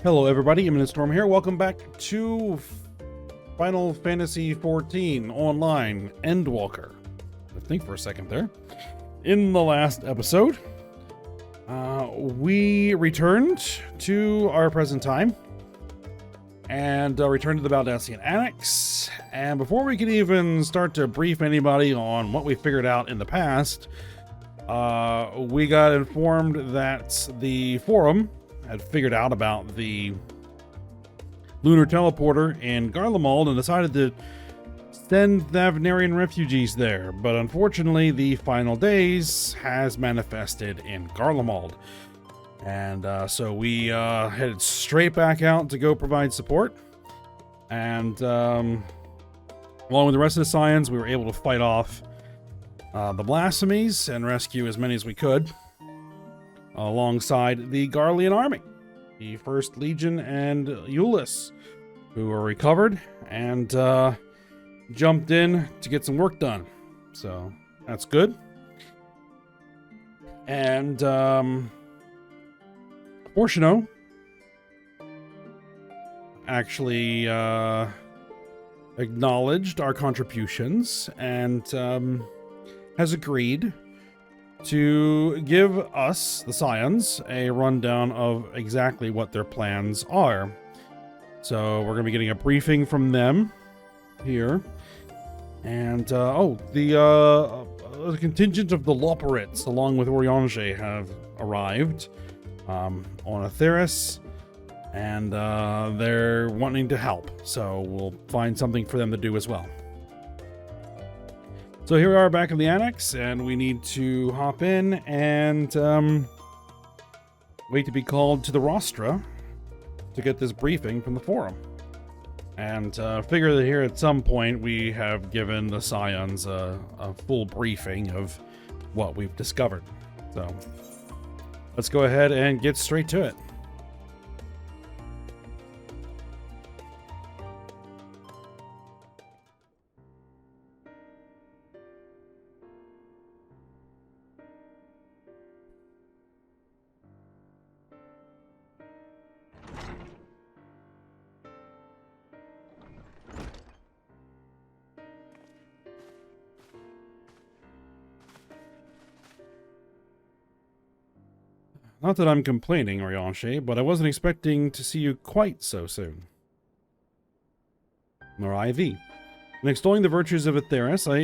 Hello everybody, Imminent Storm here. Welcome back to Final Fantasy XIV Online, Endwalker. I think for a second there. In the last episode, we returned to our present time and returned to the Baldassian Annex. And before we could even start to brief anybody on what we figured out in the past, we got informed that the Forum had figured out about the lunar teleporter in Garlemald and decided to send Thavnarian refugees there. But unfortunately, the final days has manifested in Garlemald. And so we headed straight back out to go provide support. And along with the rest of the Scions, we were able to fight off the blasphemies and rescue as many as we could, alongside the Garlean army, the 1st Legion and Euless, who were recovered and jumped in to get some work done. So that's good. And Porshino actually acknowledged our contributions and has agreed to give us, the Scions, a rundown of exactly what their plans are. So we're going to be getting a briefing from them here. And, the contingent of the Loporits, along with Eorzea, have arrived on Aetheris, and they're wanting to help. So we'll find something for them to do as well. So here we are back in the Annex, and we need to hop in and wait to be called to the Rostra to get this briefing from the Forum. And figure that here at some point we have given the Scions a full briefing of what we've discovered. So let's go ahead and get straight to it. Not that I'm complaining, Eorzea, but I wasn't expecting to see you quite so soon. Nor I thee. In extolling the virtues of Aetheris, I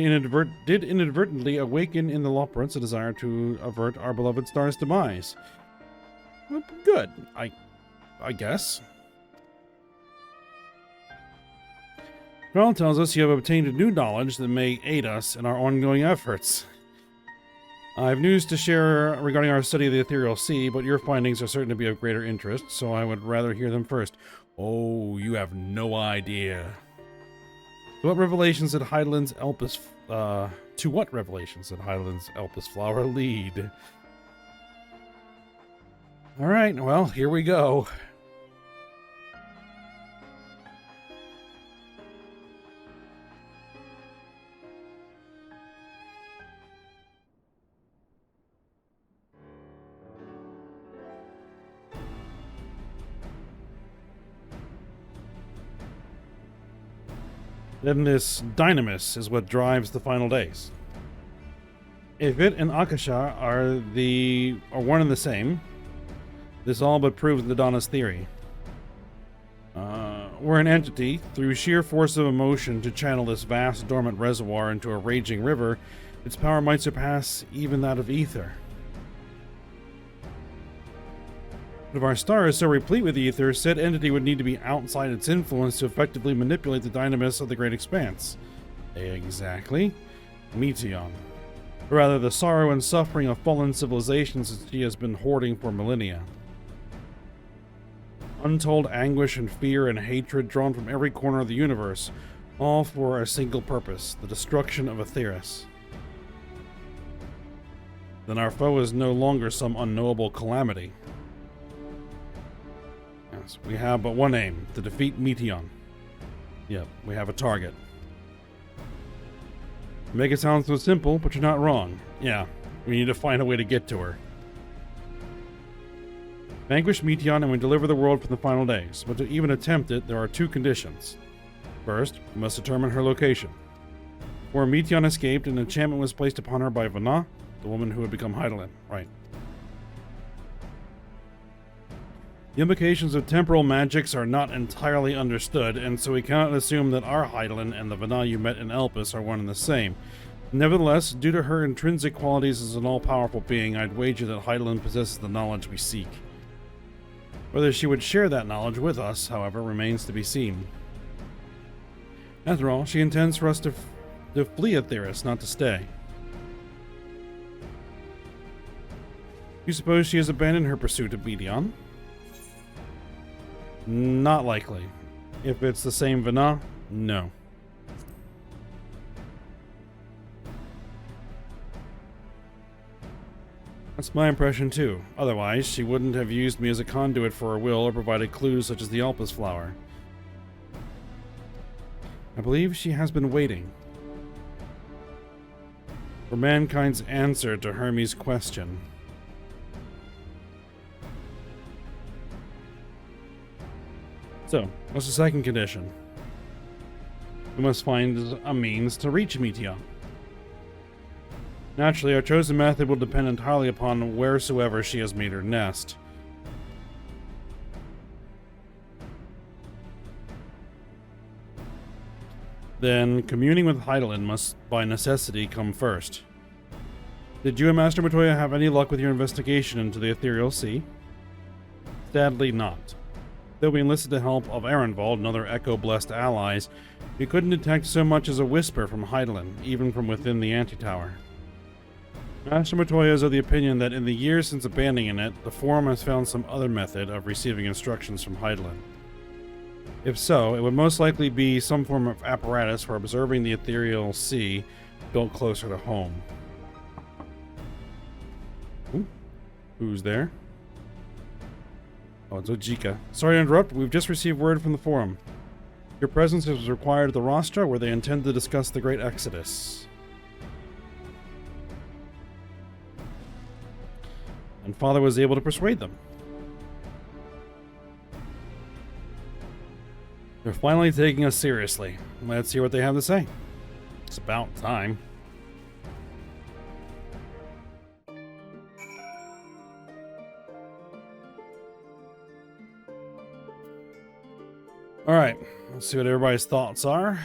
did inadvertently awaken in the Loporits a desire to avert our beloved star's demise. Well, good, I guess. Well, tells us you have obtained new knowledge that may aid us in our ongoing efforts. I have news to share regarding our study of the Ethereal Sea, but your findings are certain to be of greater interest, so I would rather hear them first. Oh, you have no idea. To what revelations did Hydaelyn's Elpis flower lead? Alright, well, here we go. Then this dynamis is what drives the final days. If it and Akasha are one and the same, this all but proves the Donna's theory. Were an entity, through sheer force of emotion, to channel this vast dormant reservoir into a raging river, its power might surpass even that of ether. But if our star is so replete with ether, said entity would need to be outside its influence to effectively manipulate the dynamis of the Great Expanse. Exactly. Meteion. Or rather, the sorrow and suffering of fallen civilizations that she has been hoarding for millennia. Untold anguish and fear and hatred drawn from every corner of the universe, all for a single purpose, the destruction of Aetheris. Then our foe is no longer some unknowable calamity. Yes, we have but one aim, to defeat Meteion. Yep, we have a target. Make it sound so simple, but you're not wrong. Yeah, we need to find a way to get to her. Vanquish Meteon and we deliver the world from the final days. But to even attempt it, there are two conditions. First, we must determine her location. Before Meteon escaped, an enchantment was placed upon her by Vana, the woman who had become Hydaelyn. Right. The implications of temporal magics are not entirely understood, and so we cannot assume that our Hydaelyn and the Vana you met in Elpis are one and the same. Nevertheless, due to her intrinsic qualities as an all-powerful being, I'd wager that Hydaelyn possesses the knowledge we seek. Whether she would share that knowledge with us, however, remains to be seen. After all, she intends for us to flee Aetheris, not to stay. You suppose she has abandoned her pursuit of Meteon? Not likely. If it's the same Vana, no. That's my impression too. Otherwise, she wouldn't have used me as a conduit for her will or provided clues such as the Elpis flower. I believe she has been waiting for mankind's answer to Hermes' question. So, what's the second condition? We must find a means to reach Meteon. Naturally, our chosen method will depend entirely upon wheresoever she has made her nest. Then, communing with Hydaelyn must, by necessity, come first. Did you and Master Matoya have any luck with your investigation into the Ethereal Sea? Sadly not. Though we enlisted the help of Arenvald and other Echo-blessed allies, we couldn't detect so much as a whisper from Hydaelyn, even from within the Antitower. Master Matoya is of the opinion that in the years since abandoning it, the Forum has found some other method of receiving instructions from Hydaelyn. If so, it would most likely be some form of apparatus for observing the Ethereal Sea built closer to home. Ooh. Who's there? Oh, it's Ojika. Sorry to interrupt, we've just received word from the Forum. Your presence is required at the Rostra, where they intend to discuss the Great Exodus. And Father was able to persuade them. They're finally taking us seriously. Let's hear what they have to say. It's about time. Alright, let's see what everybody's thoughts are.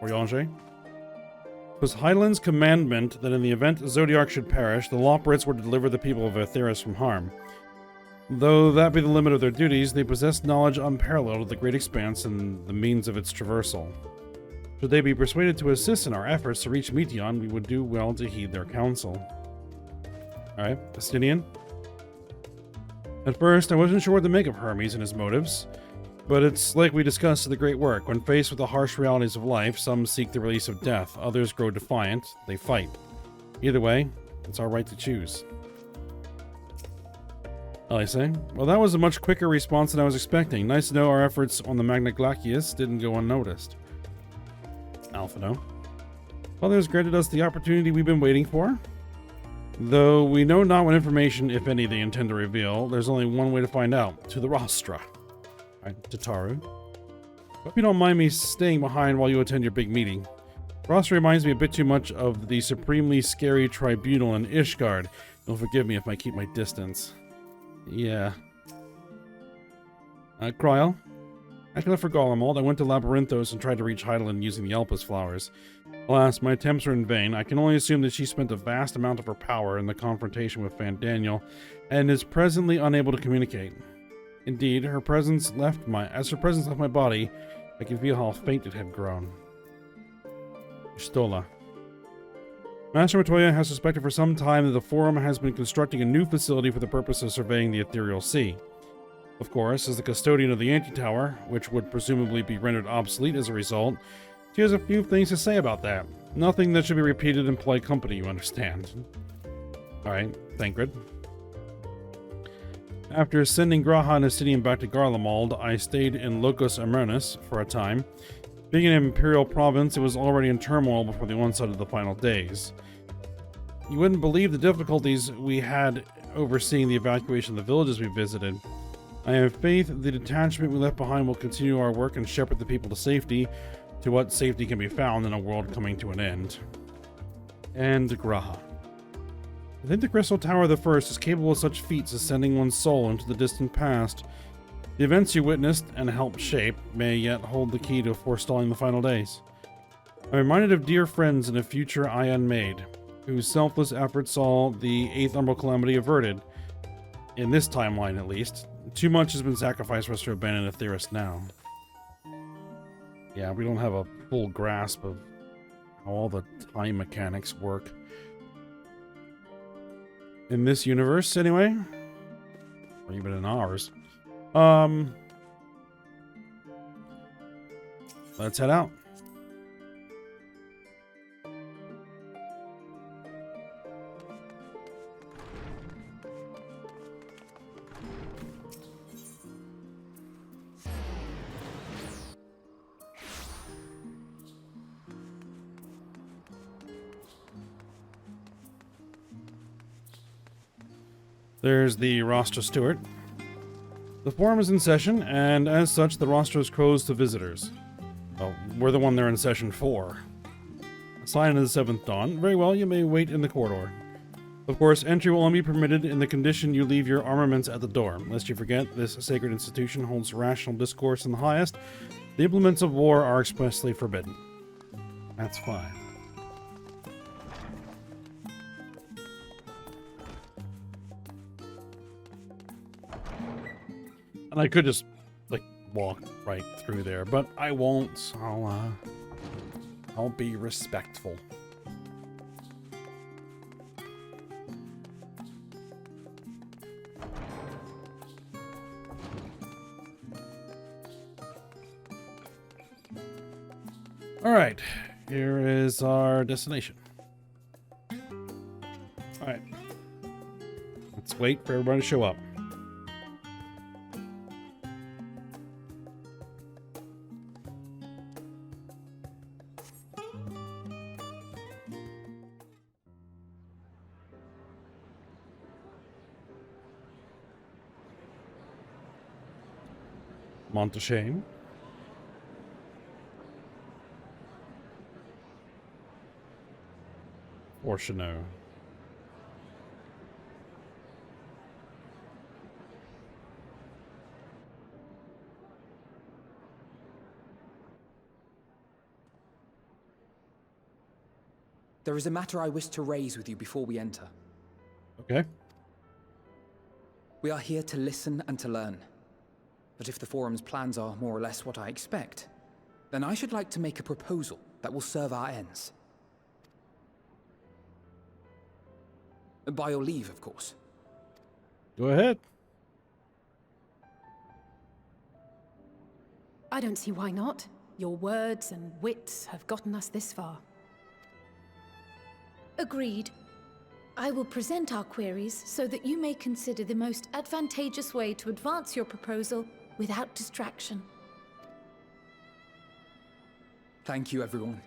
Oriange. It was Hydaelyn's commandment that in the event Zodiark should perish, the Loporrits were to deliver the people of Aetheris from harm. Though that be the limit of their duties, they possess knowledge unparalleled of the great expanse and the means of its traversal. Should they be persuaded to assist in our efforts to reach Meteon, we would do well to heed their counsel. Alright, Justinian. At first, I wasn't sure what to make of Hermes and his motives. But it's like we discussed in the Great Work. When faced with the harsh realities of life, some seek the release of death, others grow defiant, they fight. Either way, it's our right to choose. I say, well, that was a much quicker response than I was expecting. Nice to know our efforts on the Magna Glacius didn't go unnoticed. Alphino. Father has granted us the opportunity we've been waiting for. Though we know not what information, if any, they intend to reveal, there's only one way to find out. To the Rostra. Tataru. Hope you don't mind me staying behind while you attend your big meeting. Ross reminds me a bit too much of the supremely scary tribunal in Ishgard. You'll forgive me if I keep my distance. Yeah. Kryl. After I left for Garlemald, I went to Labyrinthos and tried to reach Hydaelyn using the Elpis flowers. Alas, my attempts were in vain. I can only assume that she spent a vast amount of her power in the confrontation with Fandaniel, and is presently unable to communicate. Indeed, as her presence left my body, I could feel how faint it had grown. Stola. Master Matoya has suspected for some time that the Forum has been constructing a new facility for the purpose of surveying the Ethereal Sea. Of course, as the custodian of the Antitower, which would presumably be rendered obsolete as a result, she has a few things to say about that. Nothing that should be repeated in polite company, you understand. Alright, Thancred. After sending Graha and Astidian back to Garlemald, I stayed in Locus Amernus for a time. Being an imperial province, it was already in turmoil before the onset of the final days. You wouldn't believe the difficulties we had overseeing the evacuation of the villages we visited. I have faith the detachment we left behind will continue our work and shepherd the people to safety, to what safety can be found in a world coming to an end. And Graha. I think the Crystal Tower of the First is capable of such feats as sending one's soul into the distant past. The events you witnessed and helped shape may yet hold the key to forestalling the final days. I'm reminded of dear friends in a future I unmade, whose selfless efforts saw the 8th Umbral Calamity averted. In this timeline, at least. Too much has been sacrificed for us to abandon Aetheris now. Yeah, we don't have a full grasp of how all the time mechanics work. In this universe, anyway. Or even in ours. Let's head out. There's the Rostra Steward. The forum is in session, and as such, the roster is closed to visitors. Well, we're the one they're in session for. A sign of the 7th Dawn. Very well, you may wait in the corridor. Of course, entry will only be permitted in the condition you leave your armaments at the door. Lest you forget, this sacred institution holds rational discourse in the highest. The implements of war are expressly forbidden. That's fine. And I could just, like, walk right through there, but I won't. I'll be respectful. All right, here is our destination. All right, let's wait for everybody to show up. Monteshane. Or Chanel. There is a matter I wish to raise with you before we enter. Okay. We are here to listen and to learn. But if the forum's plans are more or less what I expect, then I should like to make a proposal that will serve our ends. By your leave, of course. Go ahead. I don't see why not. Your words and wits have gotten us this far. Agreed. I will present our queries so that you may consider the most advantageous way to advance your proposal without distraction. Thank you, everyone.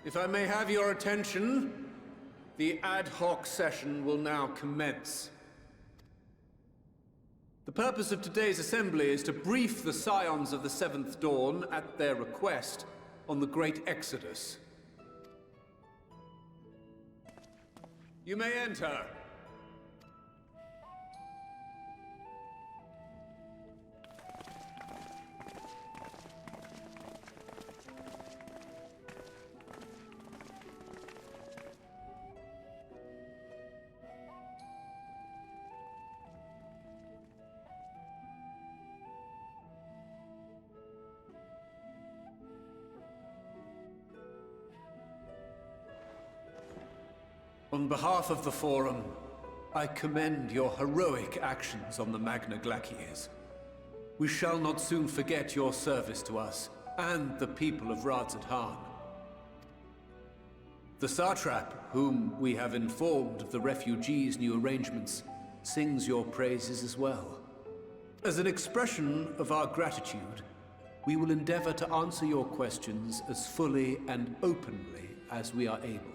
If I may have your attention, the ad hoc session will now commence. The purpose of today's assembly is to brief the Scions of the 7th Dawn, at their request, on the Great Exodus. You may enter. On behalf of the Forum, I commend your heroic actions on the Magna Glaciers. We shall not soon forget your service to us, and the people of Radzadhan. The Satrap, whom we have informed of the refugees' new arrangements, sings your praises as well. As an expression of our gratitude, we will endeavor to answer your questions as fully and openly as we are able.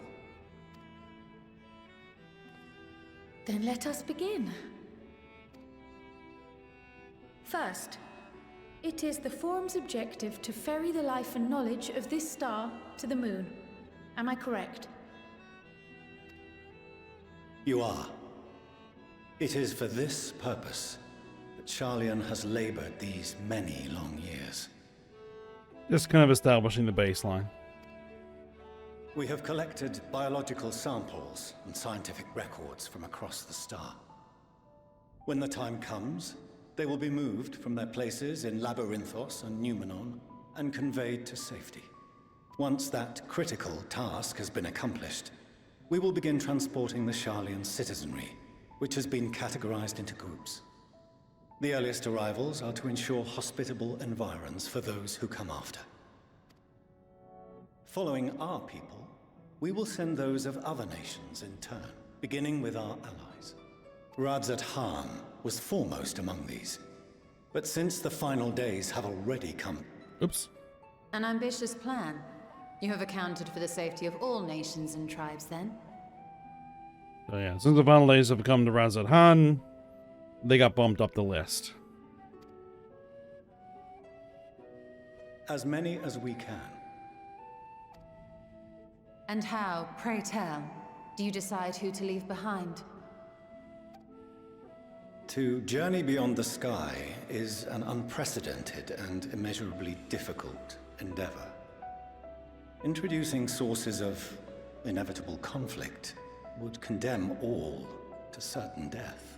Then let us begin. First, it is the Forum's objective to ferry the life and knowledge of this star to the moon. Am I correct? You are. It is for this purpose that Sharlayan has labored these many long years. Just kind of establishing the baseline. We have collected biological samples and scientific records from across the star. When the time comes, they will be moved from their places in Labyrinthos and Numenon and conveyed to safety. Once that critical task has been accomplished, we will begin transporting the Sharlayan citizenry, which has been categorized into groups. The earliest arrivals are to ensure hospitable environs for those who come after. Following our people, we will send those of other nations in turn, beginning with our allies. Radzat Han was foremost among these, but since the final days have already come... Oops. An ambitious plan. You have accounted for the safety of all nations and tribes, then? So yeah, since the final days have come to Radzat Han, they got bumped up the list. As many as we can. And how, pray tell, do you decide who to leave behind? To journey beyond the sky is an unprecedented and immeasurably difficult endeavor. Introducing sources of inevitable conflict would condemn all to certain death.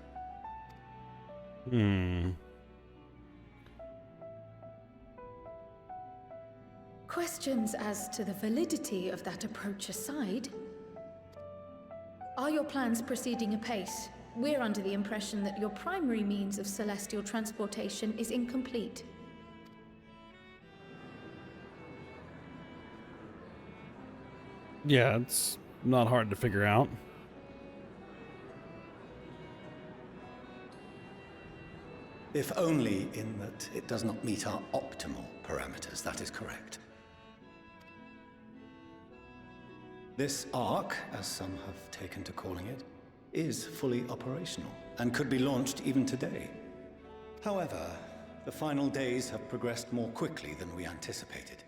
Questions as to the validity of that approach aside, are your plans proceeding apace? We're under the impression that your primary means of celestial transportation is incomplete. Yeah, it's not hard to figure out. If only in that it does not meet our optimal parameters, that is correct. This Ark, as some have taken to calling it, is fully operational and could be launched even today. However, the final days have progressed more quickly than we anticipated.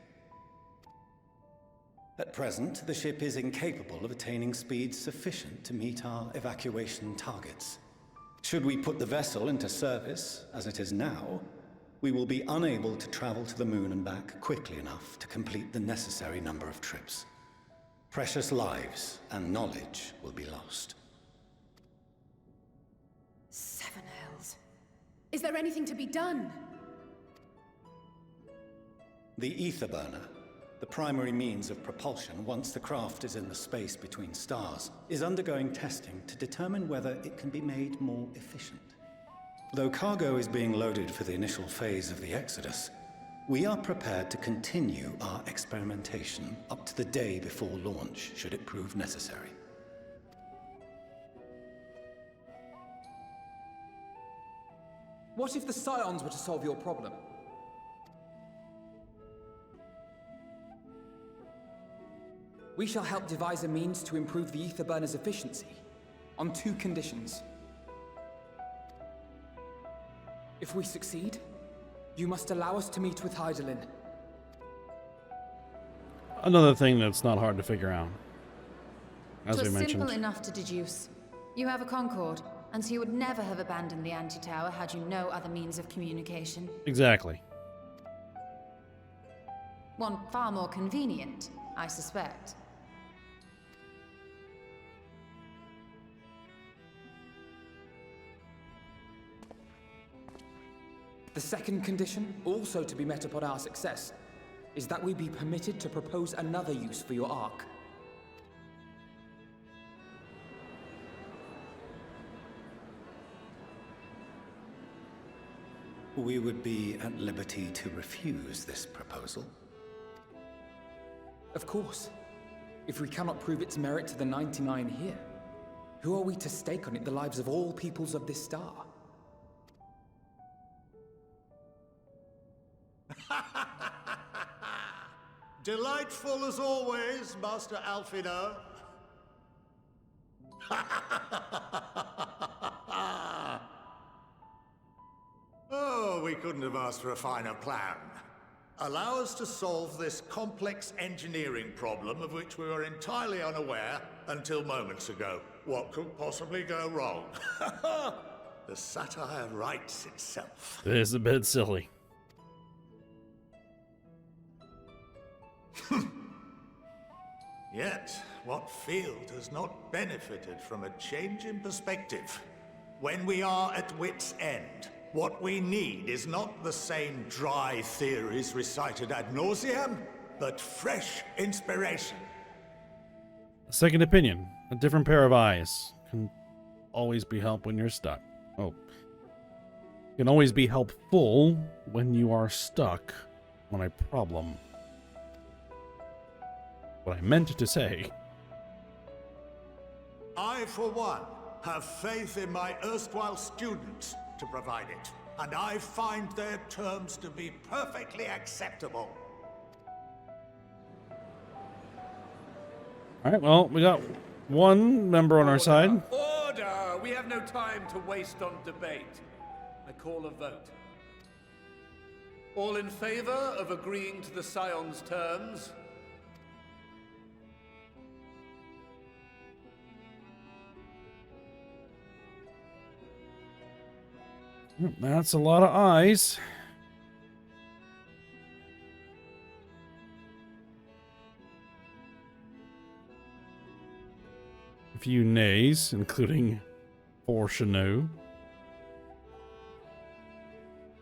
At present, the ship is incapable of attaining speeds sufficient to meet our evacuation targets. Should we put the vessel into service, as it is now, we will be unable to travel to the moon and back quickly enough to complete the necessary number of trips. Precious lives and knowledge will be lost. Seven hells. Is there anything to be done? The Aetherburner, the primary means of propulsion once the craft is in the space between stars, is undergoing testing to determine whether it can be made more efficient. Though cargo is being loaded for the initial phase of the Exodus, we are prepared to continue our experimentation up to the day before launch, should it prove necessary. What if the Scions were to solve your problem? We shall help devise a means to improve the Aetherburner's efficiency, on 2 conditions. If we succeed, you must allow us to meet with Hydaelyn. Another thing that's not hard to figure out, as we It was mentioned. simple enough to deduce. You have a Concord, and so you would never have abandoned the anti-tower had you no other means of communication. Exactly. One far more convenient, I suspect. The second condition, also to be met upon our success, is that we be permitted to propose another use for your Ark. We would be at liberty to refuse this proposal. Of course. If we cannot prove its merit to the 99 here, who are we to stake on it the lives of all peoples of this star? Delightful as always, Master Alfino. Oh, we couldn't have asked for a finer plan. Allow us to solve this complex engineering problem of which we were entirely unaware until moments ago. What could possibly go wrong? The satire writes itself. It is a bit silly. Yet, what field has not benefited from a change in perspective? When we are at wit's end, what we need is not the same dry theories recited ad nauseam, but fresh inspiration. A second opinion, a different pair of eyes, can always be help when you're stuck. Oh. Can always be helpful when you are stuck on a problem. What I meant to say. I, for one, have faith in my erstwhile students to provide it, and I find their terms to be perfectly acceptable. Alright, well, we got one member on our side. Order! We have no time to waste on debate. I call a vote. All in favor of agreeing to the Scion's terms? That's a lot of eyes. A few nays, including Forshanu.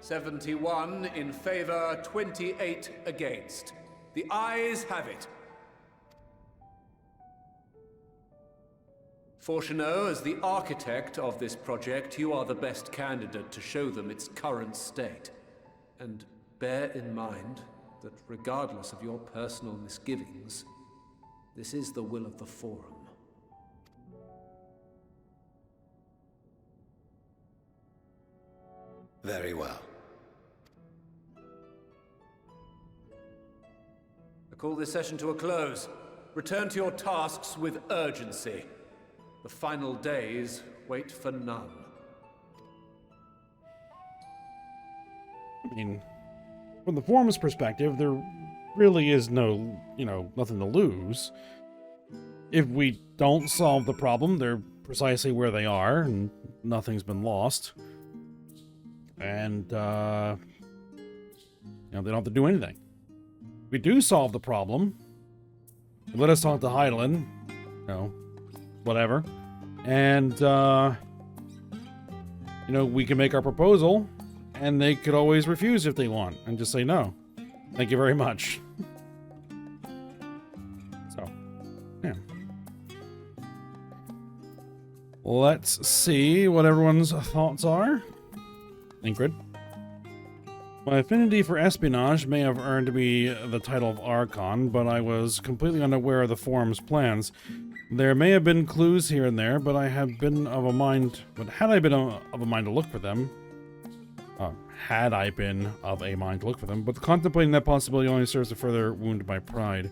71 in favor, 28 against. The ayes have it. Forshanu, as the architect of this project, you are the best candidate to show them its current state. And bear in mind that regardless of your personal misgivings, this is the will of the Forum. Very well. I call this session to a close. Return to your tasks with urgency. The final days wait for none. I mean, from the Forum's perspective, there really is no, nothing to lose. If we don't solve the problem, they're precisely where they are, and nothing's been lost. And, they don't have to do anything. If we do solve the problem, let us talk to Hydaelyn, whatever. And, we can make our proposal, and they could always refuse if they want, and just say no. Thank you very much. So, yeah. Let's see what everyone's thoughts are. Ingrid. My affinity for espionage may have earned me the title of Archon, but I was completely unaware of the Forum's plans. There may have been clues here and there, but had I been of a mind to look for them, but contemplating that possibility only serves to further wound my pride.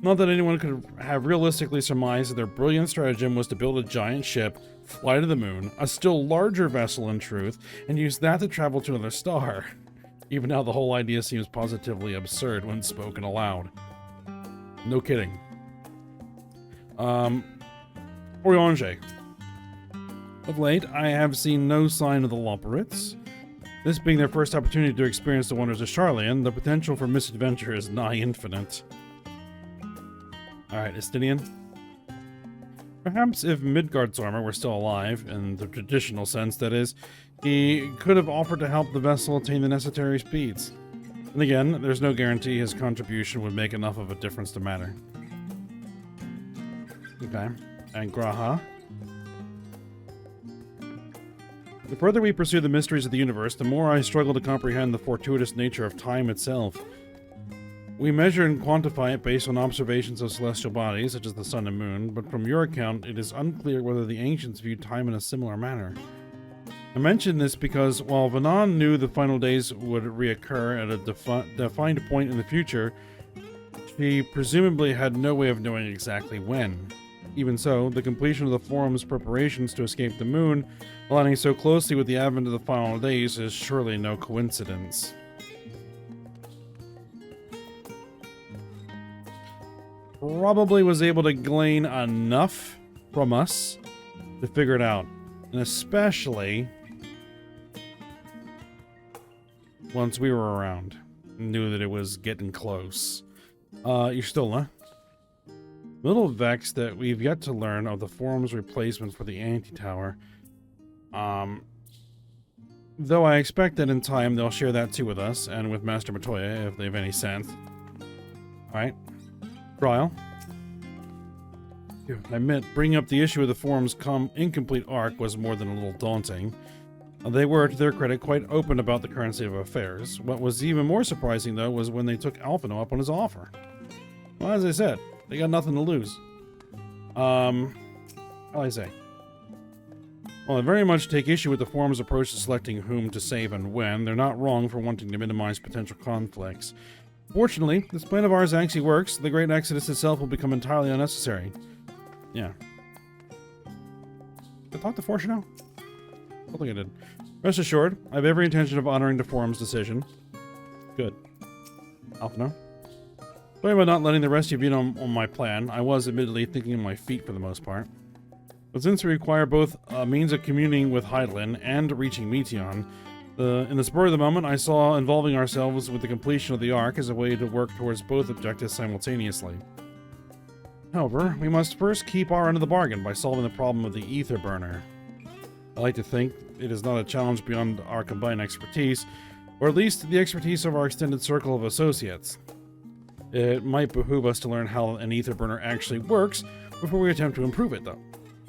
Not that anyone could have realistically surmised that their brilliant stratagem was to build a giant ship, fly to the moon, a still larger vessel in truth, and use that to travel to another star. Even now, the whole idea seems positively absurd when spoken aloud. No kidding. Eorzea. Of late, I have seen no sign of the Loporrits. This being their first opportunity to experience the wonders of Sharlayan, the potential for misadventure is nigh infinite. Alright, Estinian. Perhaps if Midgard's armor were still alive, in the traditional sense that is, he could have offered to help the vessel attain the necessary speeds. And again, there's no guarantee his contribution would make enough of a difference to matter. Okay. And Graha. The further we pursue the mysteries of the universe, the more I struggle to comprehend the fortuitous nature of time itself. We measure and quantify it based on observations of celestial bodies, such as the sun and moon, but from your account, it is unclear whether the ancients viewed time in a similar manner. I mention this because, while Vanan knew the final days would reoccur at a defined point in the future, she presumably had no way of knowing exactly when. Even so, the completion of the Forum's preparations to escape the moon, aligning so closely with the advent of the final days, is surely no coincidence. Probably was able to glean enough from us to figure it out. And especially once we were around. Knew that it was getting close. You're still, huh? Little vexed that we've yet to learn of the Forum's replacement for the anti-tower. Though I expect that in time they'll share that too with us, and with Master Matoya, if they have any sense. Alright. Trial. I admit, bringing up the issue of the Forum's incomplete arc was more than a little daunting. They were, to their credit, quite open about the current state of affairs. What was even more surprising, though, was when they took Alphino up on his offer. Well, as I said, they got nothing to lose. How do I say? Well, I very much take issue with the Forum's approach to selecting whom to save and when. They're not wrong for wanting to minimize potential conflicts. Fortunately, this plan of ours actually works. The Great Exodus itself will become entirely unnecessary. Yeah. Did I talk to Fortune now? I don't think I did. Rest assured, I have every intention of honoring the Forum's decision. Good. Alphino. Sorry about not letting the rest of you in on my plan. I was, admittedly, thinking on my feet for the most part. But since we require both a means of communing with Hydaelyn and reaching Meteion, in the spur of the moment, I saw involving ourselves with the completion of the Ark as a way to work towards both objectives simultaneously. However, we must first keep our end of the bargain by solving the problem of the Aetherburner. I like to think it is not a challenge beyond our combined expertise, or at least the expertise of our extended circle of associates. It might behoove us to learn how an Aetherburner actually works before we attempt to improve it, though.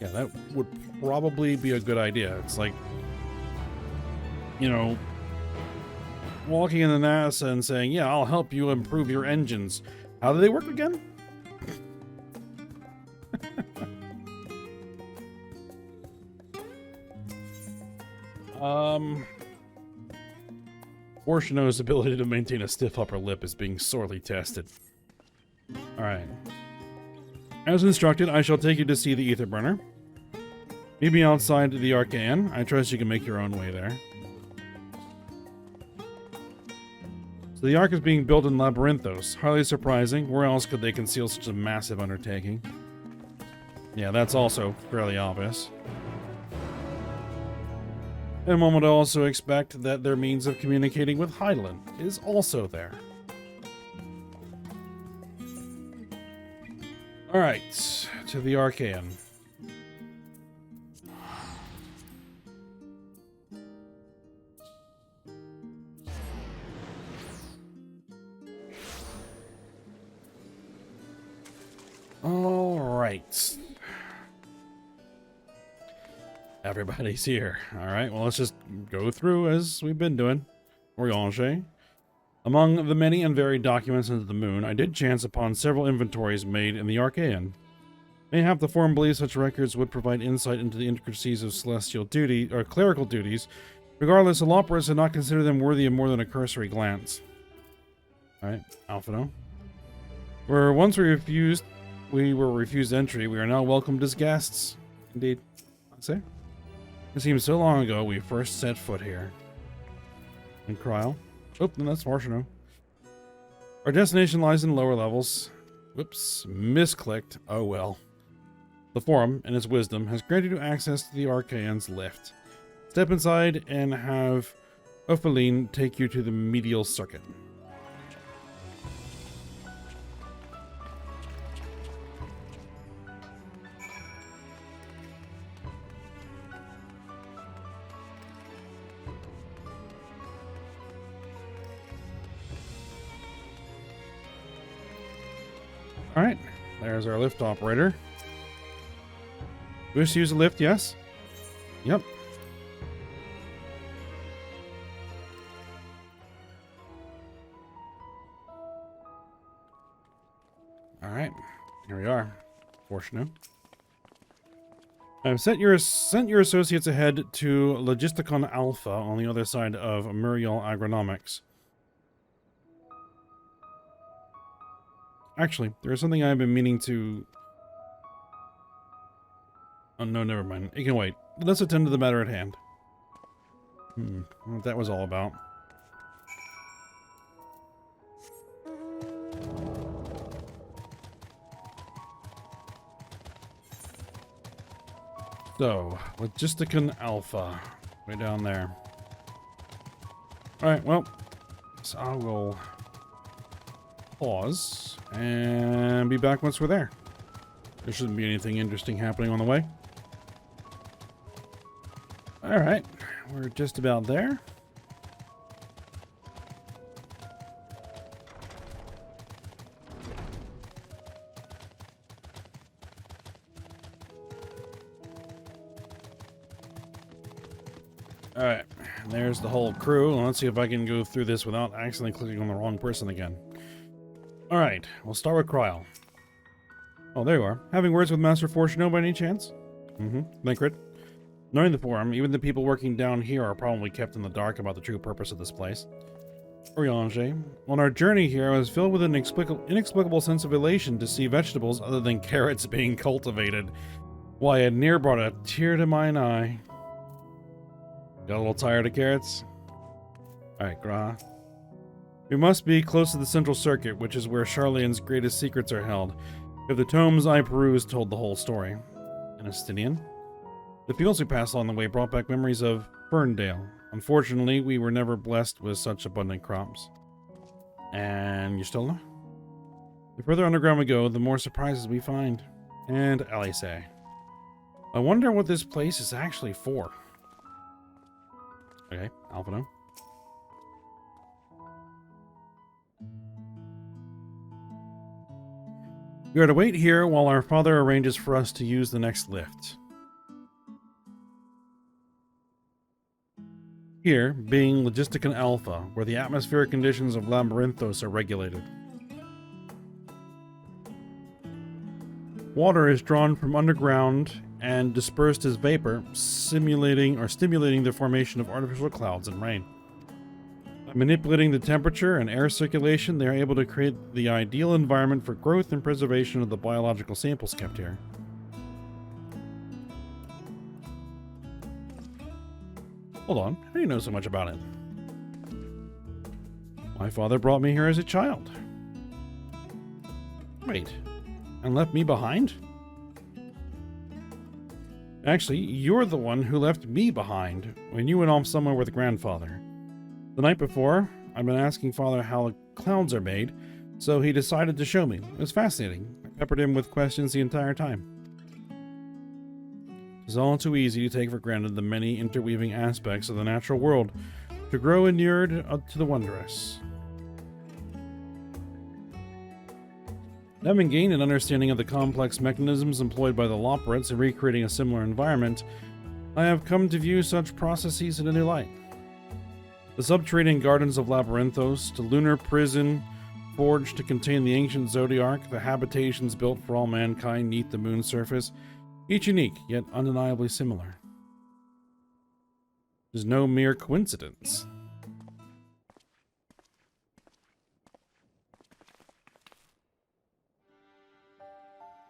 Yeah, that would probably be a good idea. It's like, you know, walking in the NASA and saying, yeah, I'll help you improve your engines. How do they work again? Orshino's ability to maintain a stiff upper lip is being sorely tested. Alright. As instructed, I shall take you to see the Aetherburner. Meet me outside the Archaean. I trust you can make your own way there. So the Ark is being built in Labyrinthos. Hardly surprising. Where else could they conceal such a massive undertaking? Yeah, that's also fairly obvious. And one would also expect that their means of communicating with Hydaelyn is also there. Alright, to the Archaean. Alright. Everybody's here. Alright, well, let's just go through as we've been doing. Eorzea. Among the many and varied documents into the moon, I did chance upon several inventories made in the Archaean. Mayhap the Forum believes such records would provide insight into the intricacies of celestial duty, or clerical duties. Regardless, Aloperis had not considered them worthy of more than a cursory glance. Alright, Alphino. Where once we were refused entry, we are now welcomed as guests. Indeed. I'd say. It seems so long ago we first set foot here. And Kryl. Oh, no, that's Marshano. Our destination lies in lower levels. Whoops, misclicked. Oh well. The Forum, in its wisdom, has granted you access to the Archaean's lift. Step inside and have Ophaline take you to the medial circuit. Alright, there's our lift operator. Wish to use a lift, yes? Yep. Alright, here we are. Fortunate. I've sent your associates ahead to Logisticon Alpha on the other side of Muriel Agronomics. Actually, there is something I've been meaning to Oh, no, never mind. It can wait. Let's attend to the matter at hand. What that was all about. So, Logisticon Alpha. Way down there. Alright, well, so I will pause and be back once we're there. There shouldn't be anything interesting happening on the way. Alright, we're just about there. Alright, there's the whole crew. Let's see if I can go through this without accidentally clicking on the wrong person again. Alright, we'll start with Kryl. Oh, there you are. Having words with Master Fortuno by any chance? Linkred. Knowing the forum, even the people working down here are probably kept in the dark about the true purpose of this place. Eorzea. On our journey here, I was filled with an inexplicable sense of elation to see vegetables other than carrots being cultivated. Why, it near brought a tear to mine eye. Got a little tired of carrots? Alright, Gra. We must be close to the central circuit, which is where Charlene's greatest secrets are held. If the tomes I perused told the whole story. An Estinian? The fields we passed along the way brought back memories of Ferndale. Unfortunately, we were never blessed with such abundant crops. And Ystolna? The further underground we go, the more surprises we find. And Alice. I wonder what this place is actually for. Okay, Alphino. We are to wait here while our father arranges for us to use the next lift. Here, being Logisticon Alpha, where the atmospheric conditions of Labyrinthos are regulated. Water is drawn from underground and dispersed as vapor, stimulating the formation of artificial clouds and rain. By manipulating the temperature and air circulation, they are able to create the ideal environment for growth and preservation of the biological samples kept here. Hold on, how do you know so much about it? My father brought me here as a child. Wait, and left me behind? Actually, you're the one who left me behind when you went off somewhere with grandfather. The night before, I'd been asking father how clouds are made, so he decided to show me. It was fascinating. I peppered him with questions the entire time. It's all too easy to take for granted the many interweaving aspects of the natural world, to grow inured to the wondrous. Having gained an understanding of the complex mechanisms employed by the Loporrits in recreating a similar environment, I have come to view such processes in a new light. The subterranean gardens of Labyrinthos, the lunar prison forged to contain the ancient Zodiarch, the habitations built for all mankind neath the moon's surface, each unique, yet undeniably similar. It is no mere coincidence.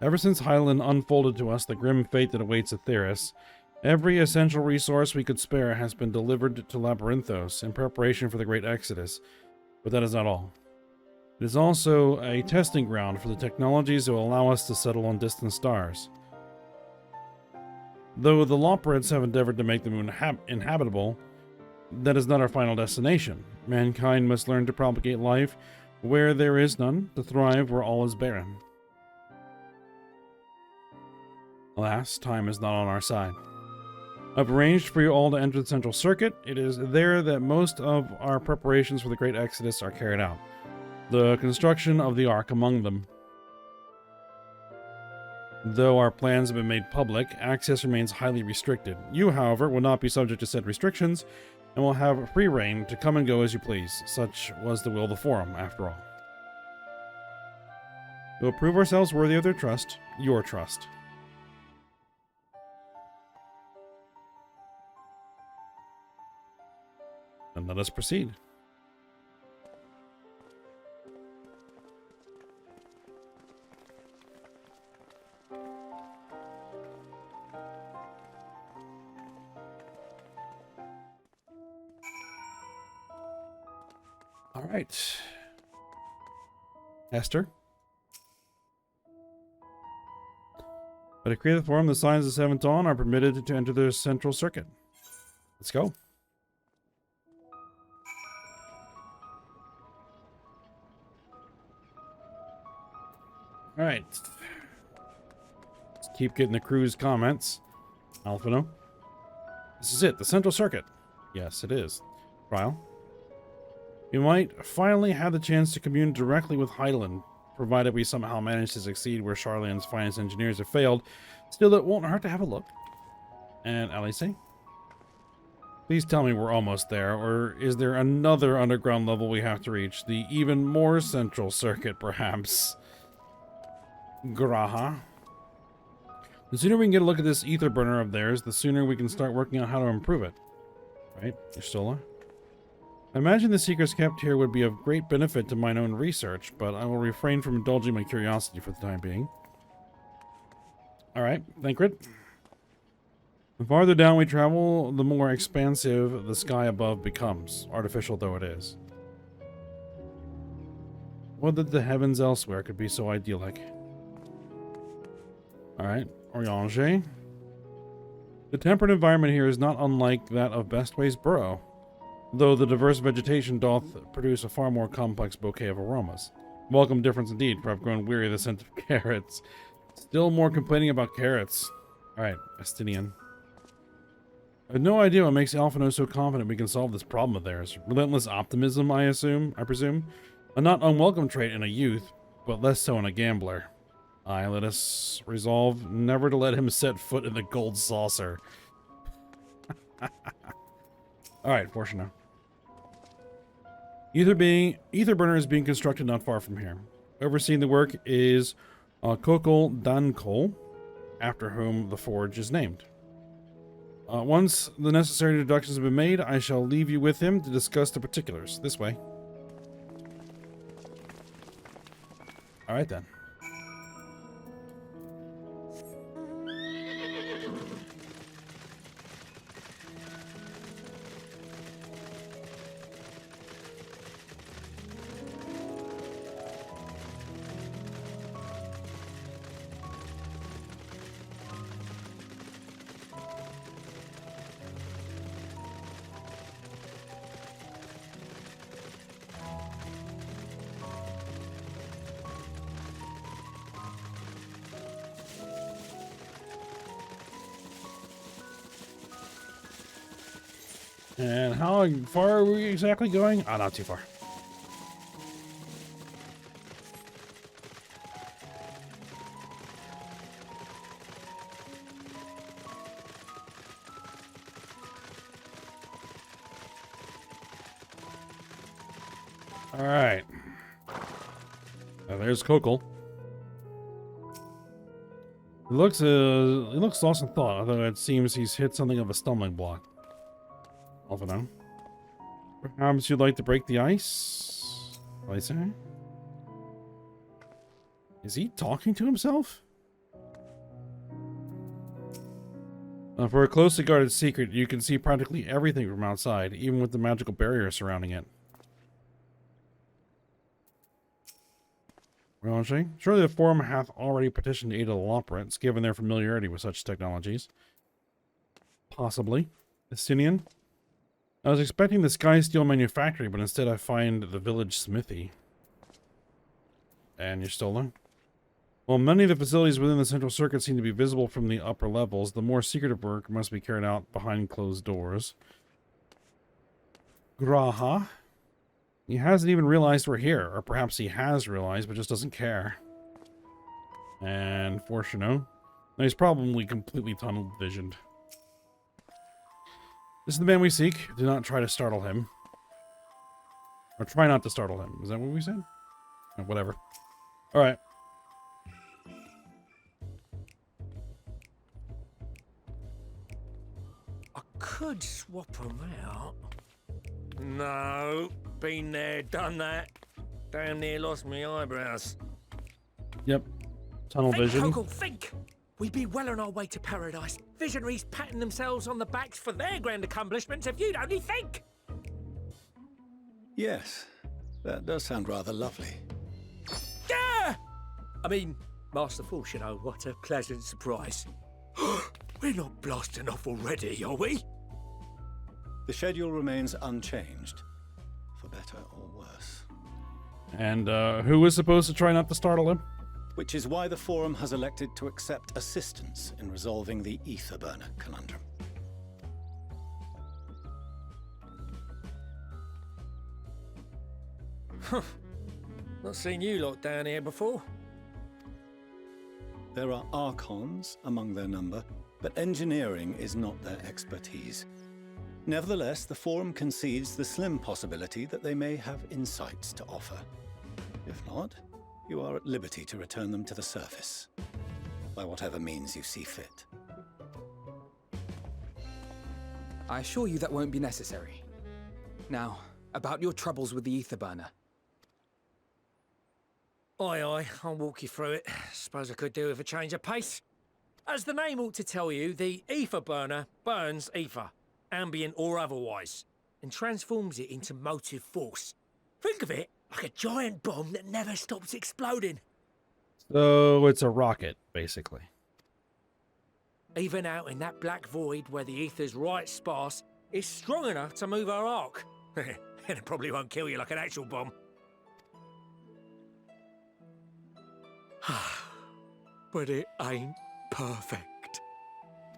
Ever since Hyland unfolded to us the grim fate that awaits Aetheris, every essential resource we could spare has been delivered to Labyrinthos in preparation for the Great Exodus, but that is not all. It is also a testing ground for the technologies that will allow us to settle on distant stars. Though the Loporrits have endeavored to make the moon inhabitable, that is not our final destination. Mankind must learn to propagate life where there is none, to thrive where all is barren. Alas, time is not on our side. I've arranged for you all to enter the central circuit. It is there that most of our preparations for the Great Exodus are carried out. The construction of the Ark among them. Though our plans have been made public, access remains highly restricted. You, however, will not be subject to said restrictions, and will have free reign to come and go as you please. Such was the will of the Forum, after all. We will prove ourselves worthy of their trust, your trust. And let us proceed. All right. Esther. By decree of the forum, the signs of the Seventh Dawn are permitted to enter the central circuit. Let's go. All right. Let's keep getting the crew's comments. Alphino. This is it, the central circuit. Yes, it is. Trial. We might finally have the chance to commune directly with Hydaelyn, provided we somehow manage to succeed where Sharlayan's finest engineers have failed. Still, it won't hurt to have a look. And Alice? Please tell me we're almost there, or is there another underground level we have to reach? The even more central circuit, perhaps? Graha. The sooner we can get a look at this Aetherburner of theirs, the sooner we can start working out how to improve it. Right, Y'shtola? I imagine the secrets kept here would be of great benefit to mine own research, but I will refrain from indulging my curiosity for the time being. Alright, Thancred. The farther down we travel, the more expansive the sky above becomes, artificial though it is. Would that the heavens elsewhere could be so idyllic. Alright, Eorzea. The temperate environment here is not unlike that of Bestway's burrow, though the diverse vegetation doth produce a far more complex bouquet of aromas. Welcome difference indeed, for I've grown weary of the scent of carrots. Still more complaining about carrots. Alright, Estinian. I have no idea what makes Alphino so confident we can solve this problem of theirs. Relentless optimism, I presume. A not unwelcome trait in a youth, but less so in a gambler. Aye, let us resolve never to let him set foot in the gold saucer. Alright, Fortuna. Aetherburner is being constructed not far from here. Overseeing the work is Kokol Dankol, after whom the forge is named. Once the necessary deductions have been made, I shall leave you with him to discuss the particulars. This way. Alright then. And how far are we exactly going? Ah, not too far. All right. Now there's Kokol. He looks lost in thought, although it seems he's hit something of a stumbling block. Off and on. Perhaps you'd like to break the ice? Lysa? Is he talking to himself? For a closely guarded secret, you can see practically everything from outside, even with the magical barrier surrounding it. Eorzea? Surely the Forum hath already petitioned aid of the Loporrits, given their familiarity with such technologies. Possibly. Estinian? I was expecting the Sky Steel Manufactory, but instead I find the village smithy. And Y'shtola? While many of the facilities within the central circuit seem to be visible from the upper levels, the more secretive work must be carried out behind closed doors. Graha? He hasn't even realized we're here, or perhaps he has realized, but just doesn't care. And Fortuno? No, he's probably completely tunnel visioned. This is the man we seek. Do not try to startle him. Or try not to startle him. Is that what we said? Oh, whatever. Alright. I could swap them out. No. Been there, done that. Damn near lost me eyebrows. Yep. Tunnel vision. Think, Kokol, think! We'd be well on our way to paradise. Visionaries patting themselves on the backs for their grand accomplishments if you'd only think! Yes, That does sound rather lovely. Yeah! I mean, masterful, you know, what a pleasant surprise. We're not blasting off already, are we? The schedule remains unchanged, for better or worse. And who was supposed to try not to startle him? Which is why the Forum has elected to accept assistance in resolving the Aetherburner conundrum. Not seen you lot down here before. There are Archons among their number, but engineering is not their expertise. Nevertheless, the Forum concedes the slim possibility that they may have insights to offer. If not, you are at liberty to return them to the surface, by whatever means you see fit. I assure you that won't be necessary. Now, about your troubles with the Aetherburner. Aye, I'll walk you through it. Suppose I could do with a change of pace. As the name ought to tell you, the Aetherburner burns ether, ambient or otherwise, and transforms it into motive force. Think of it like a giant bomb that never stops exploding. So it's a rocket, basically. Even out in that black void where the ether's right sparse, it's strong enough to move our arc. And it probably won't kill you like an actual bomb. But it ain't perfect.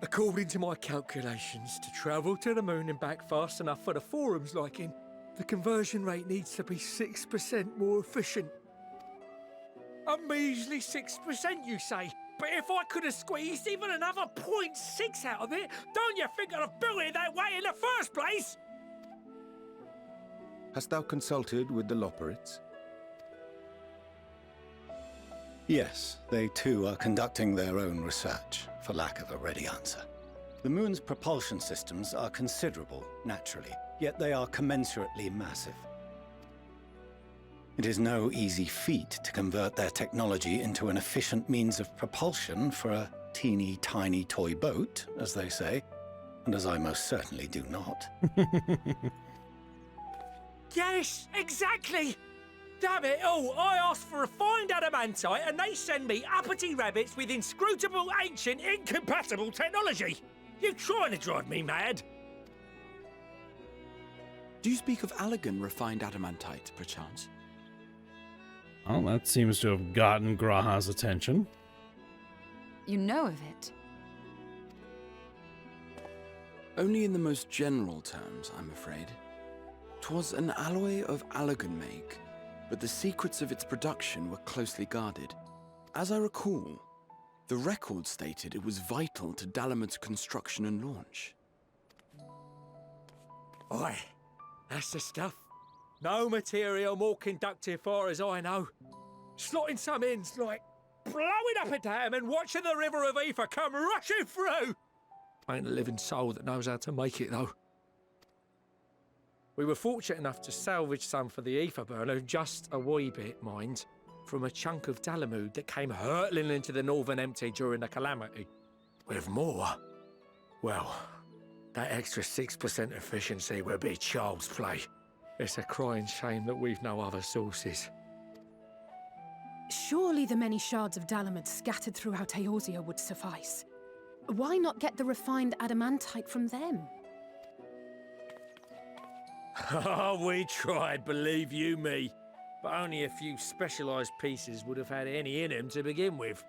According to my calculations, to travel to the moon and back fast enough for the Forum's liking, the conversion rate needs to be 6% more efficient. A measly 6%, you say? But if I could have squeezed even another 0.6 out of it, don't you think I'd have built it that way in the first place? Hast thou consulted with the Loperids? Yes, they too are conducting their own research, for lack of a ready answer. The moon's propulsion systems are considerable, naturally, yet they are commensurately massive. It is no easy feat to convert their technology into an efficient means of propulsion for a teeny tiny toy boat, as they say, and as I most certainly do not. Yes, exactly! Damn it all, I asked for refined adamantite and they send me uppity rabbits with inscrutable, ancient, incompatible technology! You trying to drive me mad? Do you speak of Allegan refined adamantite, perchance? Well, that seems to have gotten Graha's attention. You know of it? Only in the most general terms, I'm afraid. 'Twas an alloy of Allegan make, but the secrets of its production were closely guarded. As I recall, the record stated it was vital to Dalamud's construction and launch. Aye, that's the stuff. No material more conductive far as I know. Slotting some in's like blowing up a dam and watching the river of ether come rushing through. Ain't a living soul that knows how to make it though. We were fortunate enough to salvage some for the Aetherburner, just a wee bit, mind, from a chunk of Dalamud that came hurtling into the Northern Empty during the calamity. With more, well, that extra 6% efficiency would be child's play. It's a crying shame that we've no other sources. Surely the many shards of Dalamud scattered throughout Eorzea would suffice. Why not get the refined adamantite from them? Oh, we tried, believe you me. But only a few specialised pieces would have had any in them to begin with.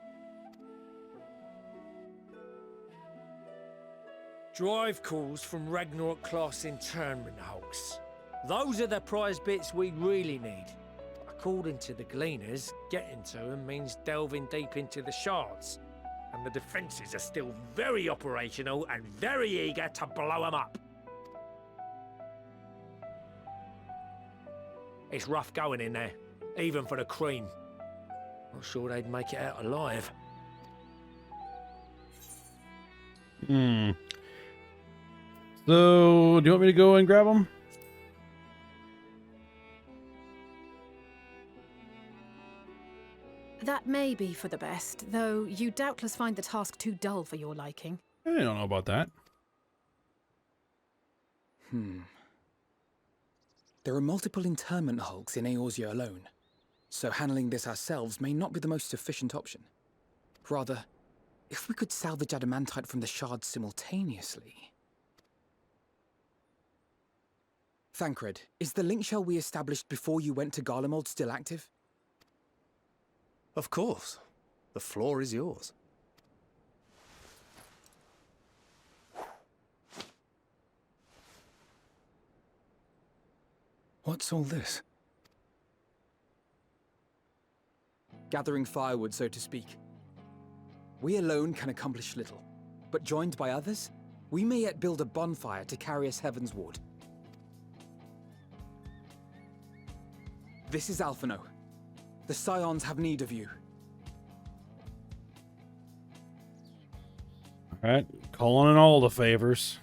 Drive calls from Ragnarok-class internment hulks. Those are the prize bits we really need. According to the Gleaners, getting to them means delving deep into the shards. And the defences are still very operational and very eager to blow them up. It's rough going in there, even for the cream. Not sure they'd make it out alive. So, do you want me to go and grab them? That may be for the best, though you doubtless find the task too dull for your liking. I don't know about that. There are multiple internment hulks in Eorzea alone, so handling this ourselves may not be the most efficient option. Rather, if we could salvage adamantite from the shards simultaneously... Thancred, is the link shell we established before you went to Garlemald still active? Of course. The floor is yours. What's all this? Gathering firewood, so to speak. We alone can accomplish little, but joined by others, we may yet build a bonfire to carry us heavensward. This is Alphino. The Scions have need of you. Alright, calling in all the favors.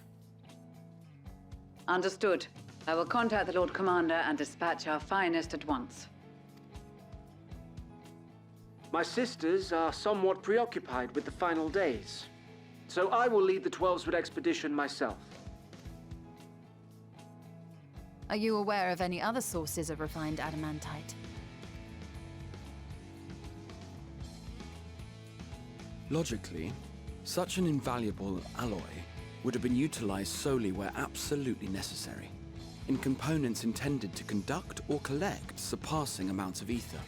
Understood. I will contact the Lord Commander and dispatch our finest at once. My sisters are somewhat preoccupied with the final days, so I will lead the 12-Sword expedition myself. Are you aware of any other sources of refined adamantite? Logically, such an invaluable alloy would have been utilized solely where absolutely necessary, in components intended to conduct or collect surpassing amounts of ether.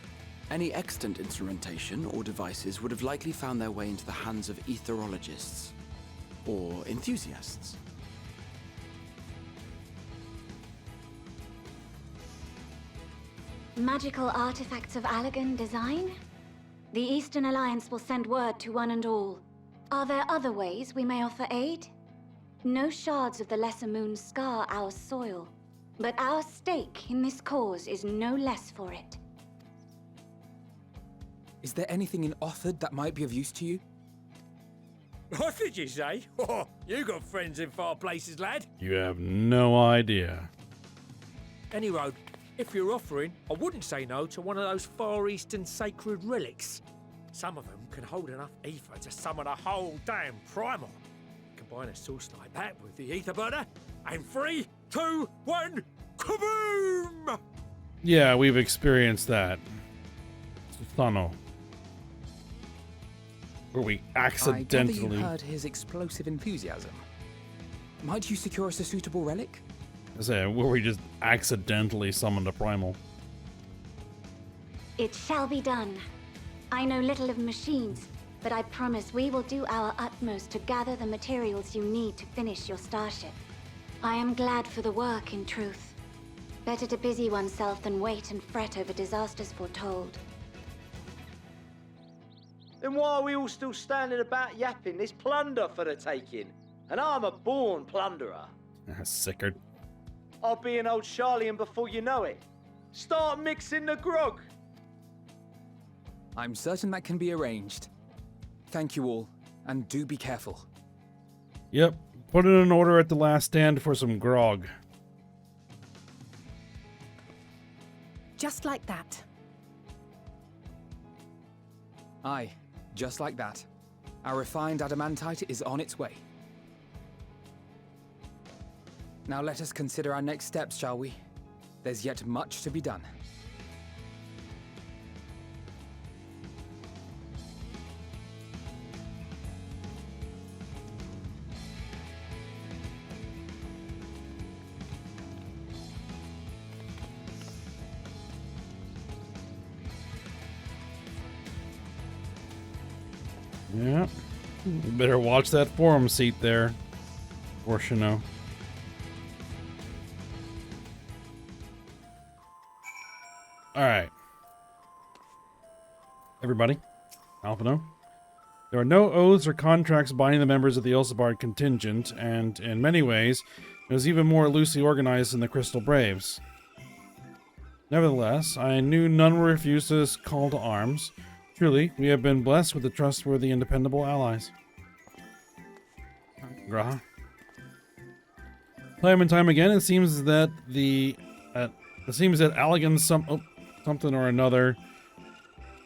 Any extant instrumentation or devices would have likely found their way into the hands of etherologists, or enthusiasts. Magical artifacts of Allagan design? The Eastern Alliance will send word to one and all. Are there other ways we may offer aid? No shards of the Lesser Moon scar our soil, but our stake in this cause is no less for it. Is there anything in Othard that might be of use to you? What did you say? Oh, you got friends in far places, lad. You have no idea. Any road, if you're offering, I wouldn't say no to one of those Far Eastern sacred relics. Some of them can hold enough ether to summon a whole damn primal. Combine a source like that with the Aetherburner, and 3, 2, 1, kaboom! Yeah, we've experienced that. Thano. Where we accidentally... I gather you heard his explosive enthusiasm. Might you secure us a suitable relic? I say, where we just accidentally summoned a primal. It shall be done. I know little of machines, but I promise we will do our utmost to gather the materials you need to finish your starship. I am glad for the work, in truth. Better to busy oneself than wait and fret over disasters foretold. Then why are we all still standing about yapping? There's plunder for the taking, and I'm a born plunderer. Sickard. I'll be an old Charlian before you know it. Start mixing the grog. I'm certain that can be arranged. Thank you all, and do be careful. Yep, put in an order at the last stand for some grog. Just like that. Aye, just like that. Our refined adamantite is on its way. Now let us consider our next steps, shall we? There's yet much to be done. Yeah. You better watch that forum seat there, Orshino. Alright. Everybody. Alphino. There are no oaths or contracts binding the members of the Elsebard contingent, and in many ways, it was even more loosely organized than the Crystal Braves. Nevertheless, I knew none were refused this call to arms. Truly, we have been blessed with the trustworthy and dependable allies. Graha. Time and time again, it seems that Allagan's something or another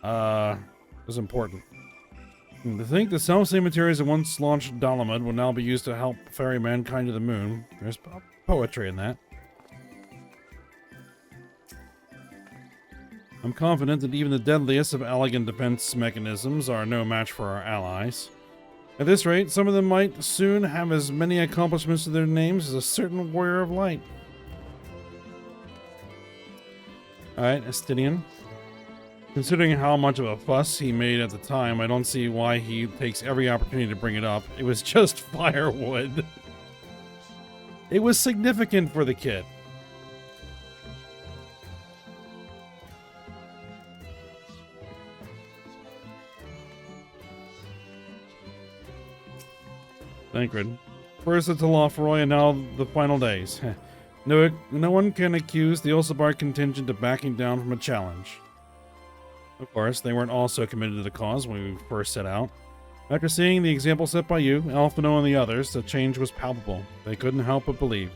was important. To think the self-same materials that once launched Dalamud will now be used to help ferry mankind to the moon. There's poetry in that. I'm confident that even the deadliest of Allagan defense mechanisms are no match for our allies. At this rate, some of them might soon have as many accomplishments to their names as a certain warrior of light. Alright, Estinian. Considering how much of a fuss he made at the time, I don't see why he takes every opportunity to bring it up. It was just firewood. It was significant for the kid. Thancred. First it's Lotharoy and now the final days. No one can accuse the Ulsabar contingent of backing down from a challenge. Of course, they weren't also committed to the cause when we first set out. After seeing the example set by you, Alphino and the others, the change was palpable. They couldn't help but believe.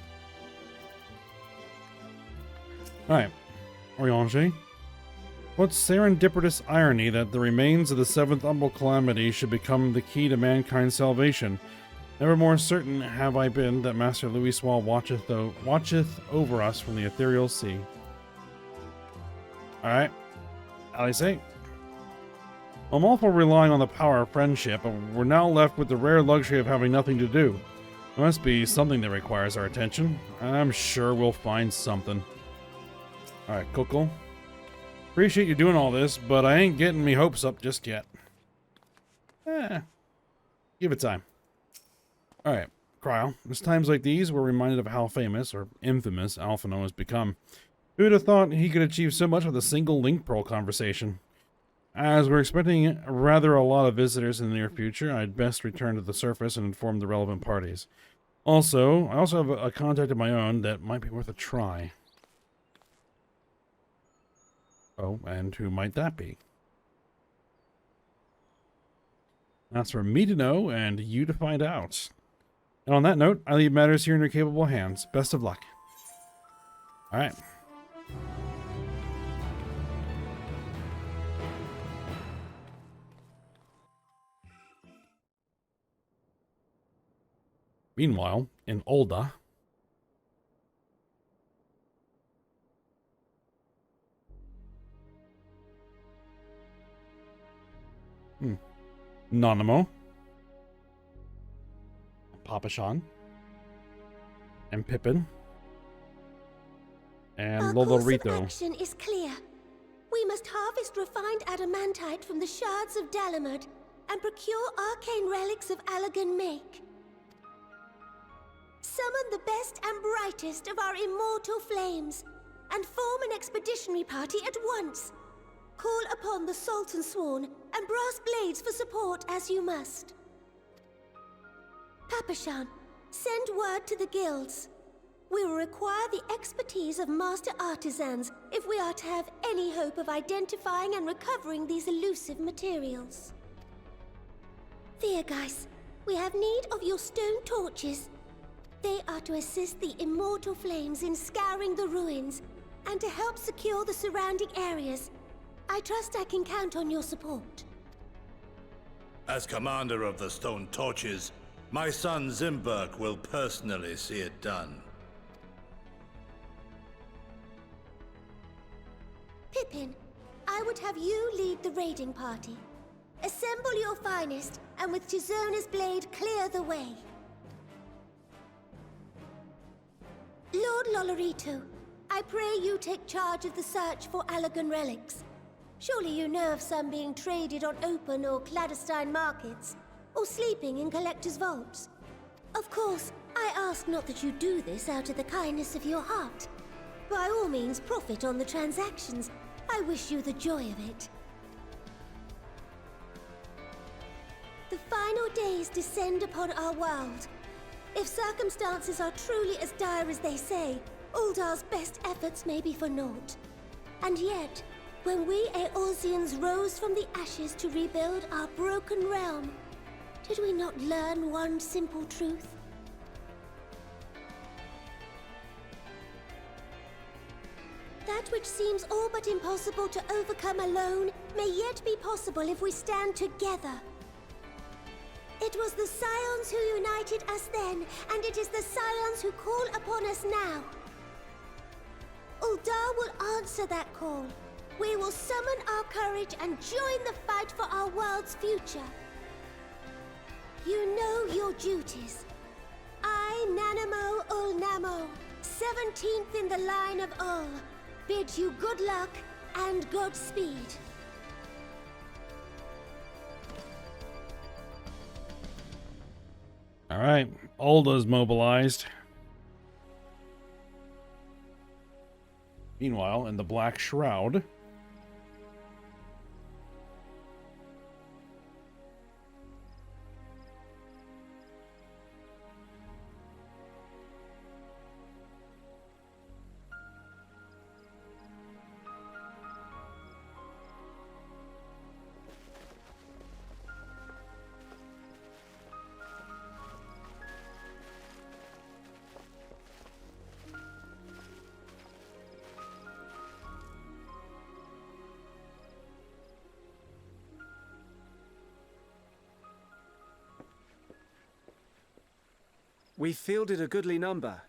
Alright, Oriange. What serendipitous irony that the remains of the seventh Umbral Calamity should become the key to mankind's salvation. Never more certain have I been that Master Louis Swall watcheth over us from the ethereal sea. Alright. Alice. I'm all for relying on the power of friendship, but we're now left with the rare luxury of having nothing to do. There must be something that requires our attention. I'm sure we'll find something. Alright, Coco. Appreciate you doing all this, but I ain't getting me hopes up just yet. Give it time. Alright, Cryo. It's times like these we're reminded of how famous, or infamous, Alphino has become. Who'd have thought he could achieve so much with a single link pearl conversation? As we're expecting rather a lot of visitors in the near future, I'd best return to the surface and inform the relevant parties. I also have a contact of my own that might be worth a try. Oh, and who might that be? That's for me to know and you to find out. And on that note, I leave matters here in your capable hands. Best of luck. Alright. Meanwhile, in Ul'dah, Nanamo, Papashan, and Pippin, and Our Lolorito. course of action is clear. We must harvest refined adamantite from the shards of Dalamud and procure arcane relics of Allagan make. Summon the best and brightest of our immortal flames and form an expeditionary party at once. Call upon the Sultan Sworn and Brass Blades for support as you must. Papashan, send word to the guilds. We will require the expertise of master artisans if we are to have any hope of identifying and recovering these elusive materials. Viergeist, we have need of your stone torches. They are to assist the immortal flames in scouring the ruins and to help secure the surrounding areas. I trust I can count on your support. As commander of the Stone Torches, my son Zimberk will personally see it done. Pippin, I would have you lead the raiding party. Assemble your finest, and with Chizona's blade clear the way. Lord Lolorito, I pray you take charge of the search for Allagan relics. Surely you know of some being traded on open or clandestine markets, or sleeping in collectors' vaults. Of course, I ask not that you do this out of the kindness of your heart. By all means, profit on the transactions. I wish you the joy of it. The final days descend upon our world. If circumstances are truly as dire as they say, Ul'dah's best efforts may be for naught. And yet, when we Eorzeans rose from the ashes to rebuild our broken realm, did we not learn one simple truth? That which seems all but impossible to overcome alone may yet be possible if we stand together. It was the Scions who united us then, and it is the Scions who call upon us now. Ul'dah will answer that call, We will summon our courage and join the fight for our world's future. You know your duties. I, Nanamo Ulnamo, 17th in the line of Ul, bid you good luck and Godspeed. All right, Ulda's mobilized. Meanwhile, in the Black Shroud, We fielded a goodly number,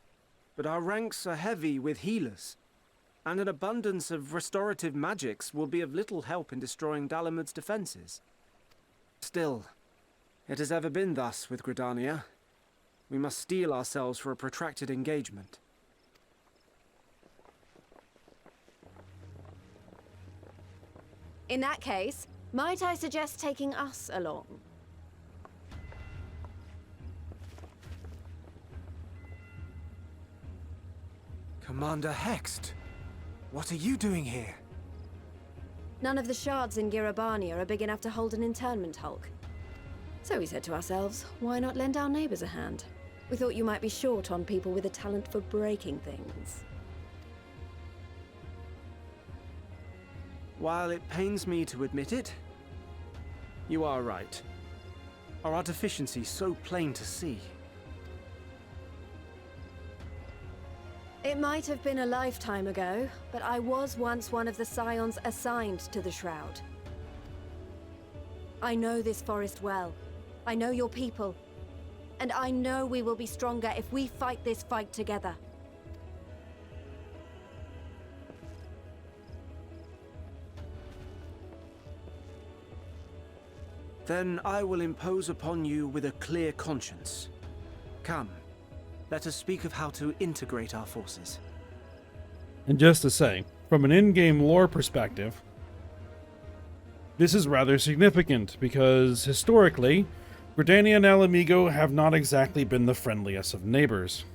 but our ranks are heavy with healers, and an abundance of restorative magics will be of little help in destroying Dalamud's defenses. Still, it has ever been thus with Gridania. We must steel ourselves for a protracted engagement. In that case, might I suggest taking us along? Commander Hext, what are you doing here? None of the shards in Girabania are big enough to hold an internment hulk. So we said to ourselves, why not lend our neighbors a hand? We thought you might be short on people with a talent for breaking things. While it pains me to admit it, you are right. Our deficiency so plain to see. It might have been a lifetime ago, but I was once one of the scions assigned to the Shroud. I know this forest well. I know your people. And I know we will be stronger if we fight this fight together. Then I will impose upon you with a clear conscience. Come, let us speak of how to integrate our forces. and just to say, from an in-game lore perspective, this is rather significant because historically, Gridania and Alamigo have not exactly been the friendliest of neighbors.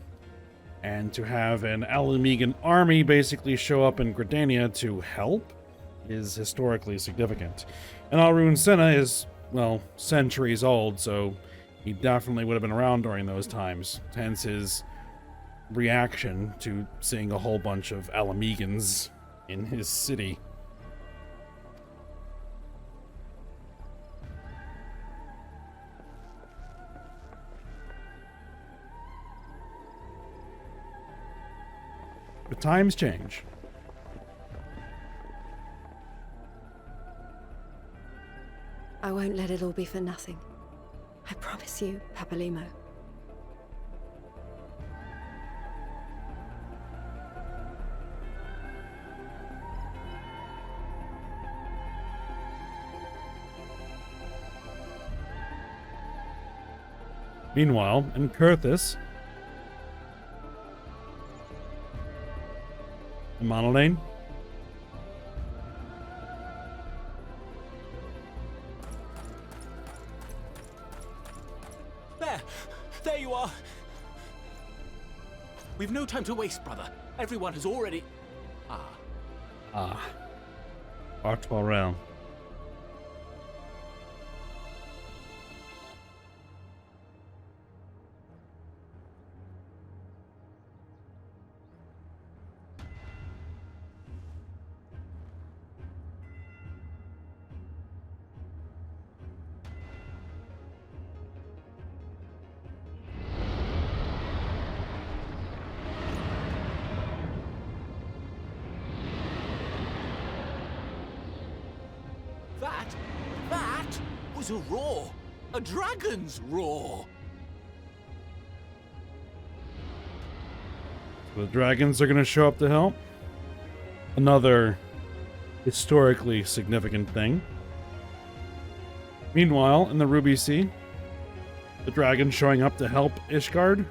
And to have an Alamigan army basically show up in Gridania to help is historically significant. And Alrune Senna is, well, centuries old, so he definitely would have been around during those times. Hence his reaction to seeing a whole bunch of Alamigans in his city. But times change. I won't let it all be for nothing. I promise you, Papalimo. Meanwhile, in Kurthus, in Monolane, There you are! We've no time to waste, brother. Everyone has already... Archwell Realm. That was a roar! A dragon's roar! The dragons are going to show up to help. Another historically significant thing. Meanwhile, in the Ruby Sea, the dragon showing up to help Ishgard.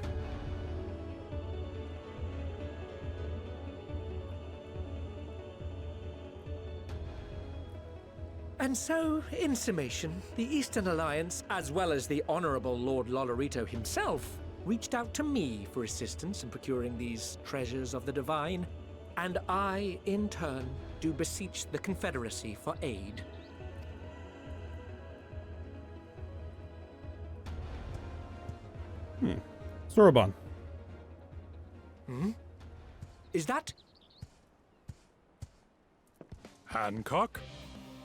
And so, in summation, the Eastern Alliance, as well as the Honorable Lord Lolorito himself, reached out to me for assistance in procuring these treasures of the divine, and I, in turn, do beseech the Confederacy for aid. Soroban. Is that... Hancock?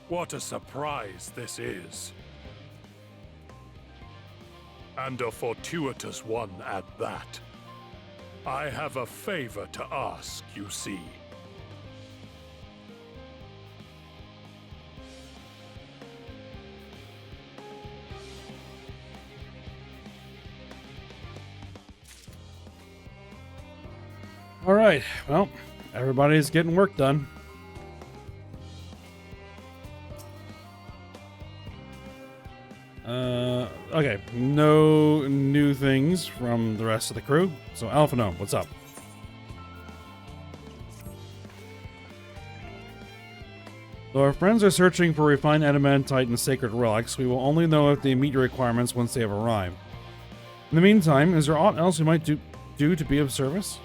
What a surprise this is. And a fortuitous one at that. I have a favor to ask, you see. All right, well, everybody's getting work done. Okay, no new things from the rest of the crew. So, Alphino, what's up? Though our friends are searching for refined adamantite and sacred relics, we will only know if they meet your requirements once they have arrived. In the meantime, is there aught else we might do to be of service?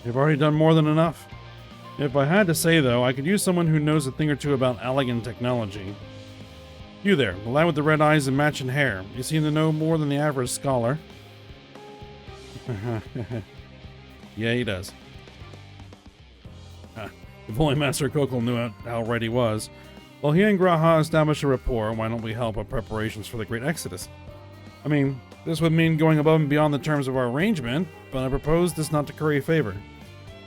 You've already done more than enough. If I had to say, though, I could use someone who knows a thing or two about Allegan technology. You there, the lad with the red eyes and matching hair. You seem to know more than the average scholar. Yeah, he does. If only Master Kokol knew how right he was. Well, he and Graha established a rapport. Why don't we help with preparations for the Great Exodus? I mean, this would mean going above and beyond the terms of our arrangement, but I propose this not to curry favor.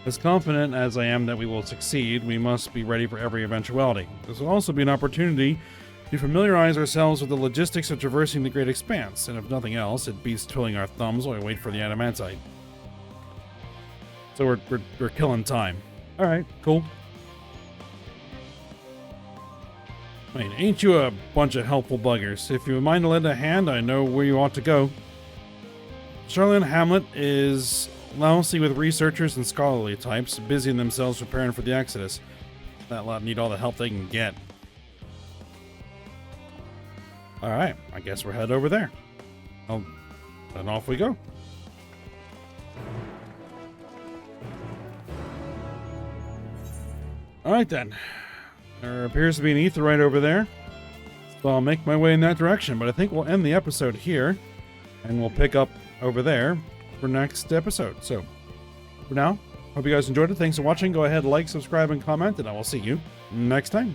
As confident as I am that we will succeed, we must be ready for every eventuality. This will also be an opportunity to familiarize ourselves with the logistics of traversing the Great Expanse, and if nothing else, it beats twiddling our thumbs while we wait for the adamantite. So we're killing time. Alright, cool. I mean, ain't you a bunch of helpful buggers? If you would mind to lend a hand, I know where you ought to go. Charlotte Hamlet is lousy with researchers and scholarly types, busying themselves preparing for the Exodus. That lot need all the help they can get. Alright, I guess we're headed over there. Well, then off we go. Alright then. There appears to be an ether right over there. So I'll make my way in that direction, but I think we'll end the episode here. And we'll pick up over there for next episode. So, for now, hope you guys enjoyed it. Thanks for watching. Go ahead, like, subscribe, and comment, and I will see you next time.